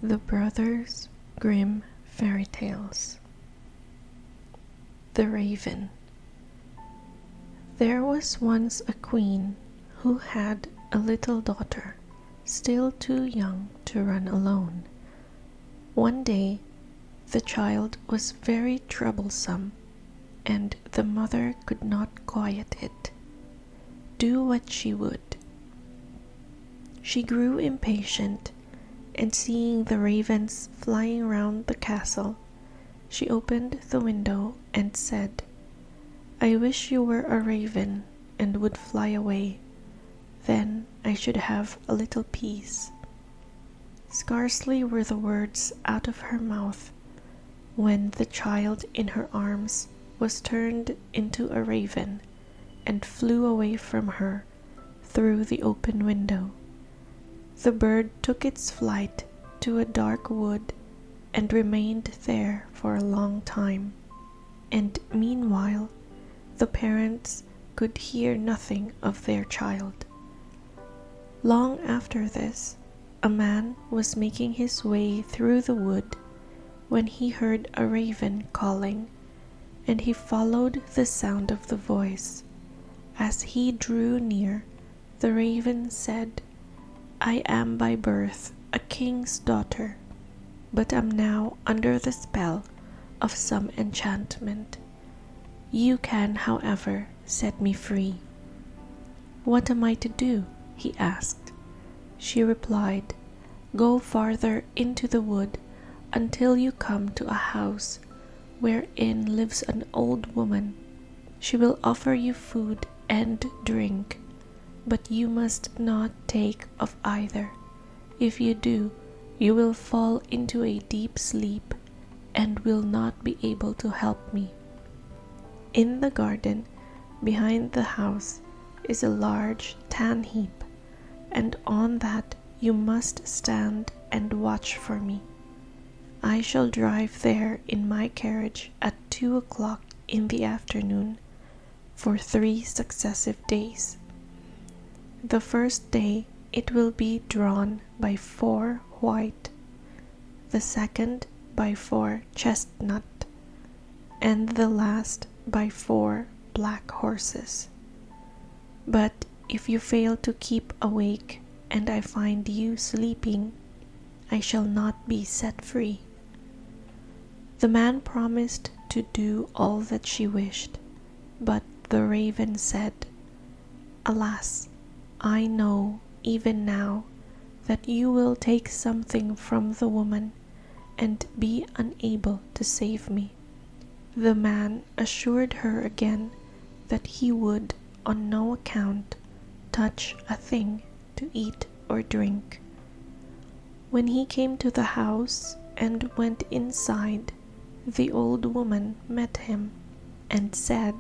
The Brothers Grimm Fairy Tales. The Raven. There was once a queen who had a little daughter, still too young to run alone. One day, the child was very troublesome, and the mother could not quiet it, do what she would. She grew impatient, and seeing the ravens flying round the castle, she opened the window and said, "I wish you were a raven and would fly away. Then I should have a little peace." Scarcely were the words out of her mouth when the child in her arms was turned into a raven and flew away from her through the open window. The bird took its flight to a dark wood and remained there for a long time, and meanwhile the parents could hear nothing of their child. Long after this, a man was making his way through the wood when he heard a raven calling, and he followed the sound of the voice. As he drew near, the raven said, "I am by birth a king's daughter, but am now under the spell of some enchantment. You can, however, set me free." "What am I to do?" he asked. She replied, "Go farther into the wood until you come to a house wherein lives an old woman. She will offer you food and drink, but you must not take of either. If you do, you will fall into a deep sleep and will not be able to help me. In the garden behind the house is a large tan heap, and on that you must stand and watch for me. I shall drive there in my carriage at 2 o'clock in the afternoon for 3 successive days. The first day it will be drawn by 4 white, the second by 4 chestnut, and the last by 4 black horses. But if you fail to keep awake and I find you sleeping, I shall not be set free." The man promised to do all that she wished, but the raven said, "Alas, I know even now that you will take something from the woman and be unable to save me." The man assured her again that he would on no account touch a thing to eat or drink. When he came to the house and went inside, the old woman met him and said,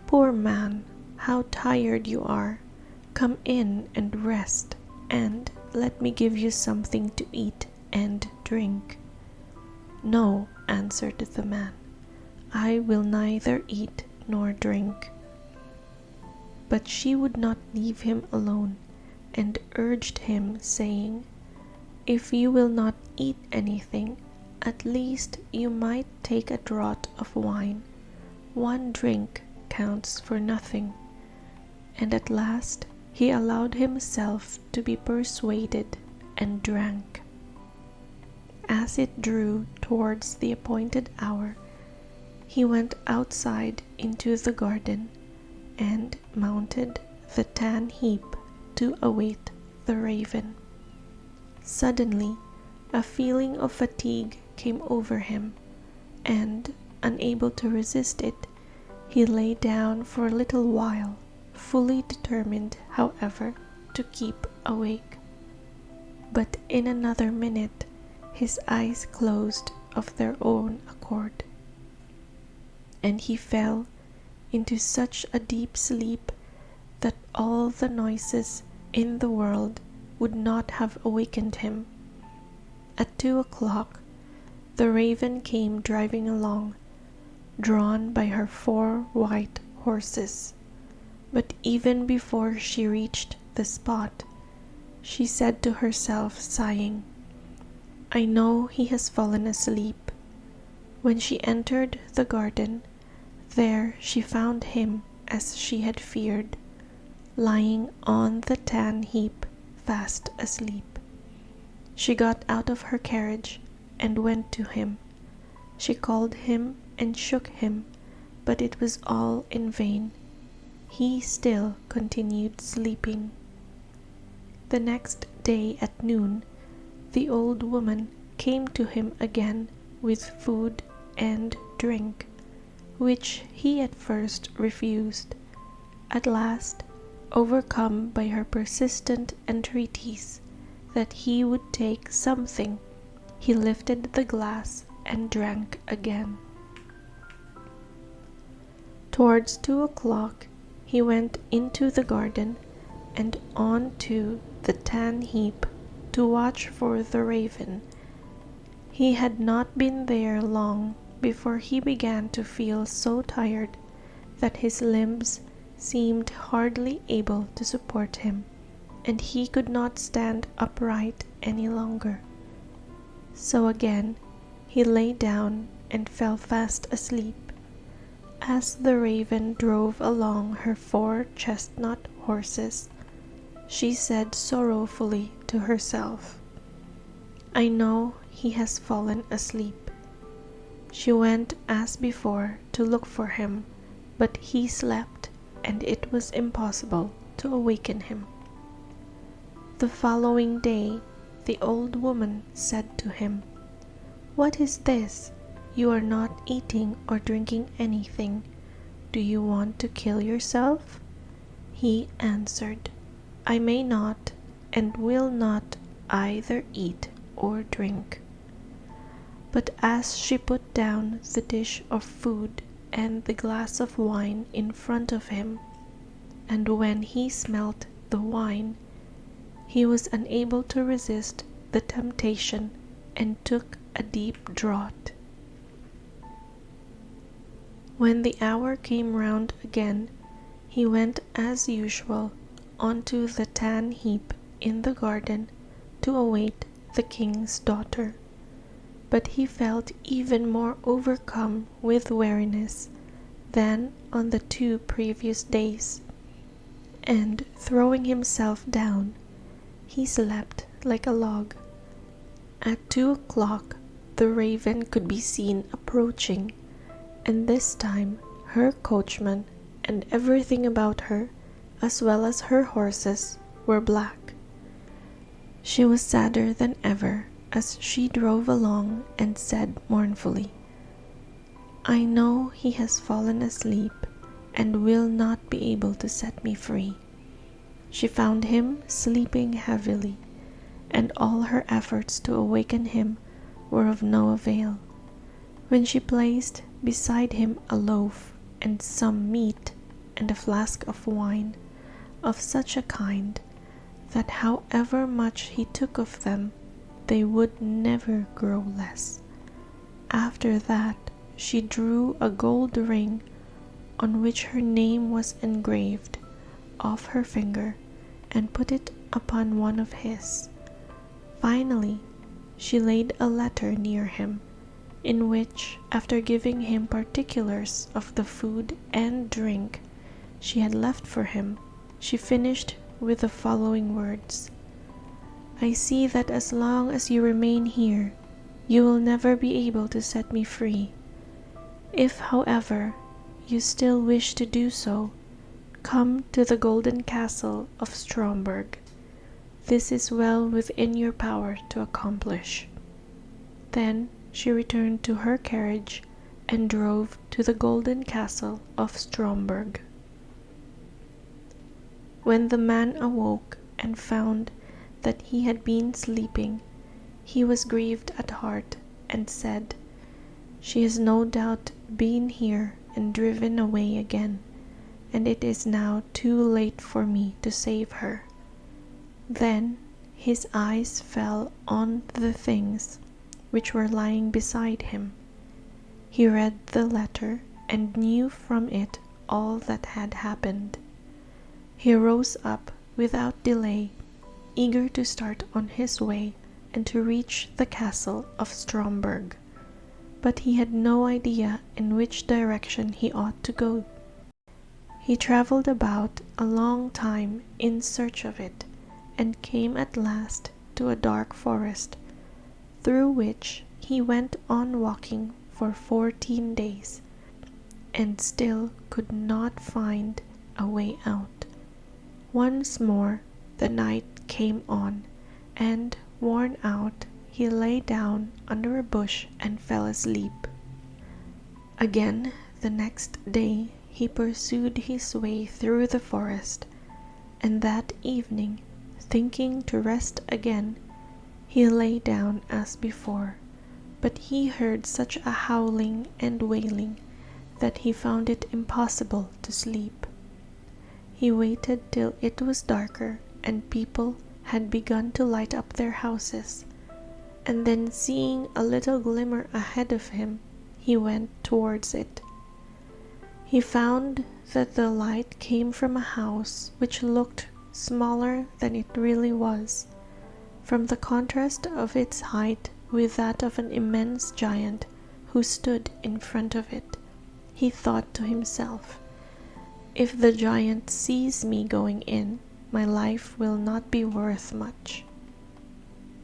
"Poor man, how tired you are. Come in and rest, and let me give you something to eat and drink." "No," answered the man, "I will neither eat nor drink." But she would not leave him alone, and urged him, saying, "If you will not eat anything, at least you might take a draught of wine. 1 drink counts for nothing." And at last he allowed himself to be persuaded and drank. As it drew towards the appointed hour, he went outside into the garden and mounted the tan heap to await the raven. Suddenly, a feeling of fatigue came over him, and, unable to resist it, he lay down for a little while, fully determined, however, to keep awake. But in another minute his eyes closed of their own accord, and he fell into such a deep sleep that all the noises in the world would not have awakened him. At 2 o'clock, the raven came driving along, drawn by her 4 white horses. But even before she reached the spot, she said to herself, sighing, I know he has fallen asleep." When she entered the garden, there she found him as she had feared, lying on the tan heap, fast asleep. She got out of her carriage and went to him. She called him and shook him, but it was all in vain. He still continued sleeping. The next day at noon, the old woman came to him again with food and drink, which he at first refused. At last, overcome by her persistent entreaties that he would take something, he lifted the glass and drank again. Towards 2 o'clock, he went into the garden and on to the tan heap to watch for the raven. He had not been there long before he began to feel so tired that his limbs seemed hardly able to support him, and he could not stand upright any longer. So again he lay down and fell fast asleep. As the raven drove along her 4 chestnut horses, she said sorrowfully to herself, "I know he has fallen asleep." She went as before to look for him, but he slept, and it was impossible to awaken him. The following day, the old woman said to him, "What is this? You are not eating or drinking anything. Do you want to kill yourself?" He answered, "I may not and will not either eat or drink." But as she put down the dish of food and the glass of wine in front of him, and when he smelt the wine, he was unable to resist the temptation and took a deep draught. When the hour came round again, he went as usual onto the tan heap in the garden to await the king's daughter. But he felt even more overcome with weariness than on the 2 previous days, and throwing himself down, he slept like a log. At 2 o'clock, the raven could be seen approaching, and this time her coachman and everything about her, as well as her horses, were black. She was sadder than ever as she drove along and said mournfully, "I know he has fallen asleep and will not be able to set me free." She found him sleeping heavily, and all her efforts to awaken him were of no avail. When she placed beside him a loaf and some meat and a flask of wine of such a kind that however much he took of them, they would never grow less. After that, she drew a gold ring on which her name was engraved off her finger and put it upon one of his. Finally, she laid a letter near him, in which, after giving him particulars of the food and drink she had left for him, she finished with the following words: "I see that as long as you remain here, you will never be able to set me free. If, however, you still wish to do so, come to the golden castle of Stromberg. This is well within your power to accomplish." Then she returned to her carriage and drove to the golden castle of Stromberg. When the man awoke and found that he had been sleeping, he was grieved at heart and said, "She has no doubt been here and driven away again, and it is now too late for me to save her." Then his eyes fell on the things which were lying beside him. He read the letter and knew from it all that had happened. He rose up without delay, eager to start on his way and to reach the castle of Stromberg, but he had no idea in which direction he ought to go. He traveled about a long time in search of it, and came at last to a dark forest, through which he went on walking for 14 days, and still could not find a way out. Once more the night came on, and, worn out, he lay down under a bush and fell asleep. Again the next day he pursued his way through the forest, and that evening, thinking to rest again, he lay down as before, but he heard such a howling and wailing that he found it impossible to sleep. He waited till it was darker and people had begun to light up their houses, and then seeing a little glimmer ahead of him, he went towards it. He found that the light came from a house which looked smaller than it really was, from the contrast of its height with that of an immense giant who stood in front of it. He thought to himself, "If the giant sees me going in, my life will not be worth much."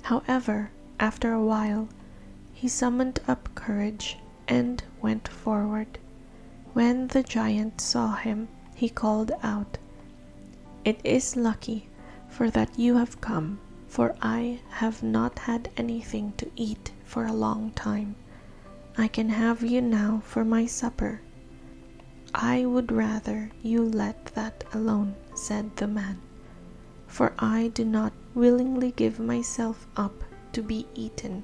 However, after a while, he summoned up courage and went forward. When the giant saw him, he called out, "It is lucky for that you have come, for I have not had anything to eat for a long time. I can have you now for my supper." "I would rather you let that alone," said the man, "for I do not willingly give myself up to be eaten.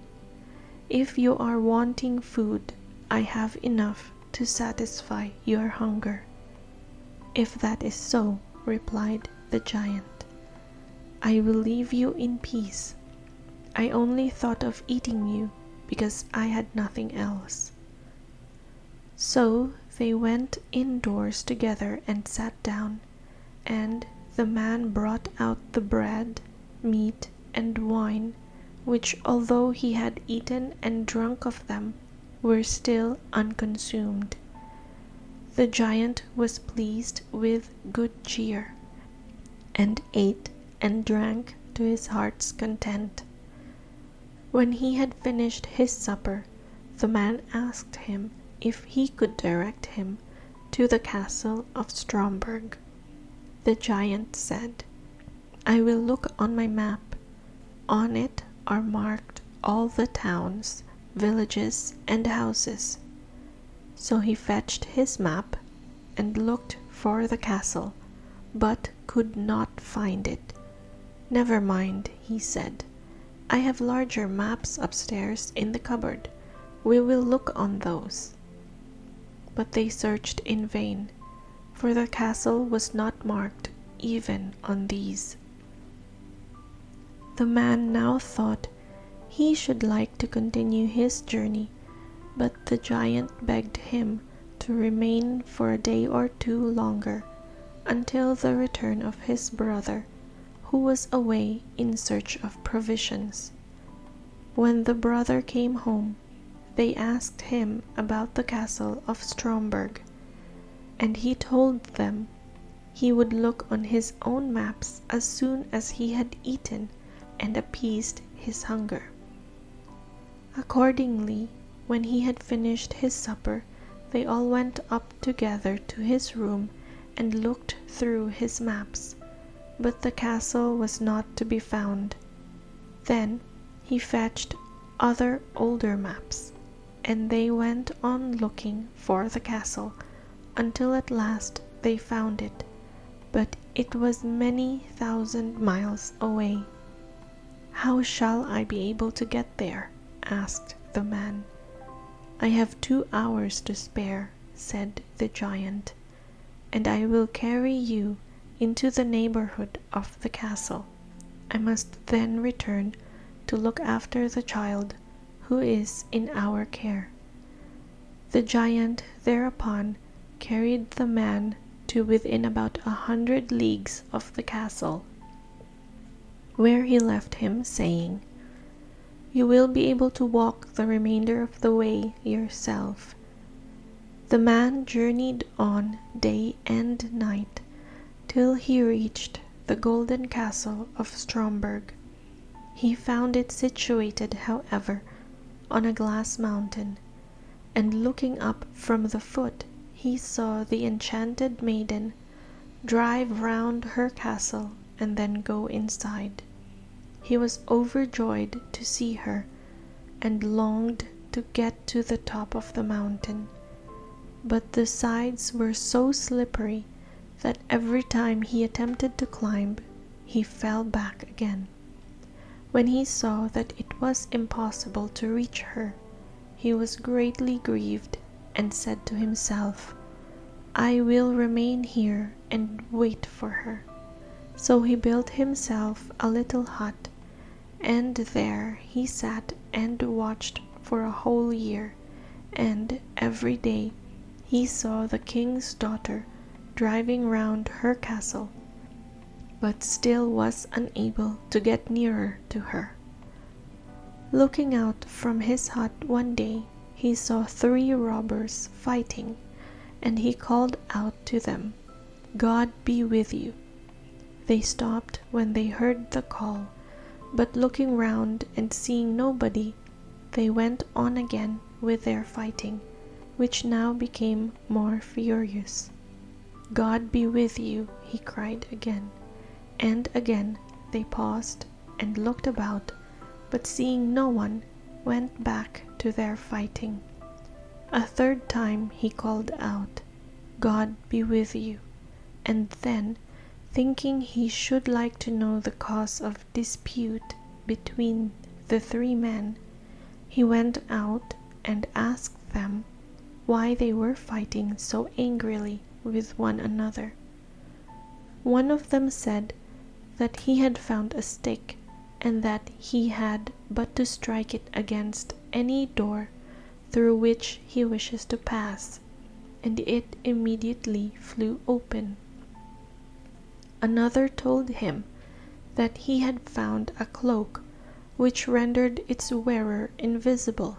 If you are wanting food, I have enough to satisfy your hunger." "If that is so," replied the giant, "I will leave you in peace. I only thought of eating you because I had nothing else." So they went indoors together and sat down, and the man brought out the bread, meat, and wine, which, although he had eaten and drunk of them, were still unconsumed. The giant was pleased with good cheer, and ate and drank to his heart's content. When he had finished his supper, the man asked him if he could direct him to the castle of Stromberg. The giant said, "I will look on my map. On it are marked all the towns, villages, and houses." So he fetched his map and looked for the castle, but could not find it. "Never mind," he said, "I have larger maps upstairs in the cupboard. We will look on those." But they searched in vain, for the castle was not marked even on these. The man now thought he should like to continue his journey, but the giant begged him to remain for a day or two longer, until the return of his brother, who was away in search of provisions. When the brother came home, they asked him about the castle of Stromberg, and he told them he would look on his own maps as soon as he had eaten and appeased his hunger. Accordingly, when he had finished his supper, they all went up together to his room and looked through his maps, but the castle was not to be found. Then he fetched other older maps, and they went on looking for the castle until at last they found it, but it was many thousand miles away. "How shall I be able to get there?" asked the man. "I have 2 hours to spare," said the giant, "and I will carry you into the neighborhood of the castle. I must then return to look after the child who is in our care." The giant thereupon carried the man to within about 100 leagues of the castle, where he left him, saying, You will be able to walk the remainder of the way yourself." The man journeyed on day and night till he reached the golden castle of Stromberg. He found it situated, however, on a glass mountain, and looking up from the foot he saw the enchanted maiden drive round her castle and then go inside. He was overjoyed to see her, and longed to get to the top of the mountain, but the sides were so slippery that every time he attempted to climb, he fell back again. When he saw that it was impossible to reach her, he was greatly grieved and said to himself, "I will remain here and wait for her." So he built himself a little hut, and there he sat and watched for a whole year, and every day he saw the king's daughter driving round her castle, but still was unable to get nearer to her. Looking out from his hut one day, he saw 3 robbers fighting, and he called out to them, "God be with you." They stopped when they heard the call, but looking round and seeing nobody, they went on again with their fighting, which now became more furious. "God be with you," he cried again, and again they paused and looked about, but seeing no one, went back to their fighting. A third time he called out, "God be with you," and then, thinking he should like to know the cause of dispute between the 3 men, he went out and asked them why they were fighting so angrily with one another. One of them said that he had found a stick, and that he had but to strike it against any door through which he wishes to pass, and it immediately flew open. Another told him that he had found a cloak which rendered its wearer invisible,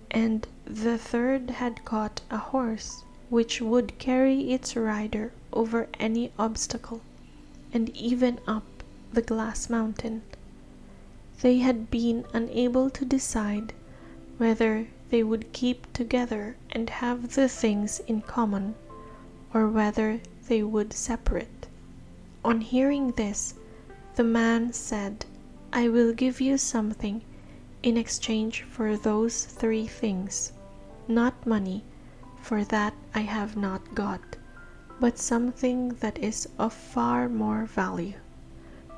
and the third had caught a horse which would carry its rider over any obstacle, and even up the glass mountain. They had been unable to decide whether they would keep together and have the things in common, or whether they would separate. On hearing this, the man said, "I will give you something in exchange for those 3 things, not money, for that I have not got, but something that is of far more value.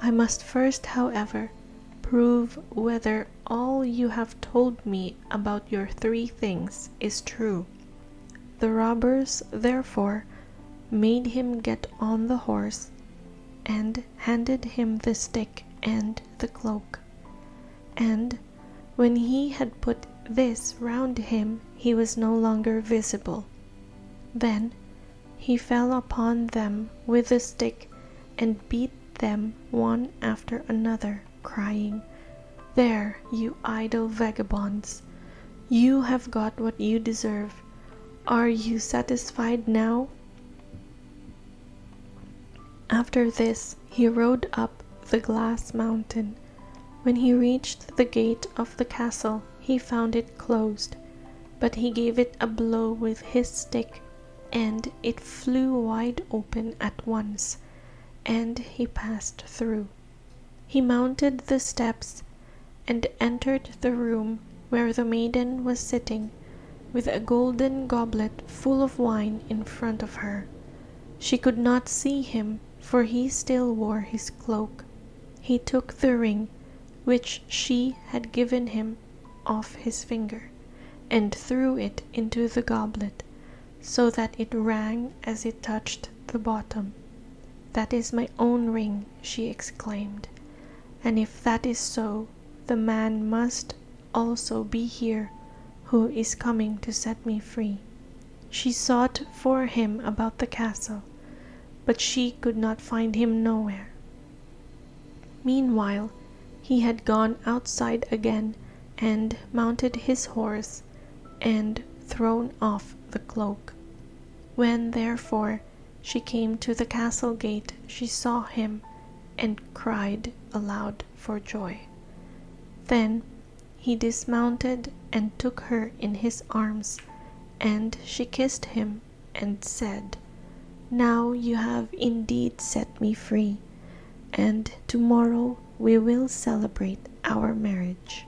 I must first, however, prove whether all you have told me about your 3 things is true." The robbers therefore made him get on the horse, and handed him the stick and the cloak. And when he had put this round him, he was no longer visible. Then he fell upon them with the stick and beat them one after another, crying, "There, you idle vagabonds! You have got what you deserve. Are you satisfied now?" After this he rode up the glass mountain. When he reached the gate of the castle, he found it closed, but he gave it a blow with his stick, and it flew wide open at once, and he passed through. He mounted the steps and entered the room where the maiden was sitting, with a golden goblet full of wine in front of her. She could not see him, for he still wore his cloak. He took the ring which she had given him off his finger, and threw it into the goblet, so that it rang as it touched the bottom. "That is my own ring," she exclaimed, "and if that is so, the man must also be here who is coming to set me free." She sought for him about the castle, but she could not find him nowhere. Meanwhile, he had gone outside again and mounted his horse and thrown off the cloak. When, therefore, she came to the castle gate, she saw him and cried aloud for joy. Then he dismounted and took her in his arms, and she kissed him and said, "Now you have indeed set me free, and tomorrow we will celebrate our marriage."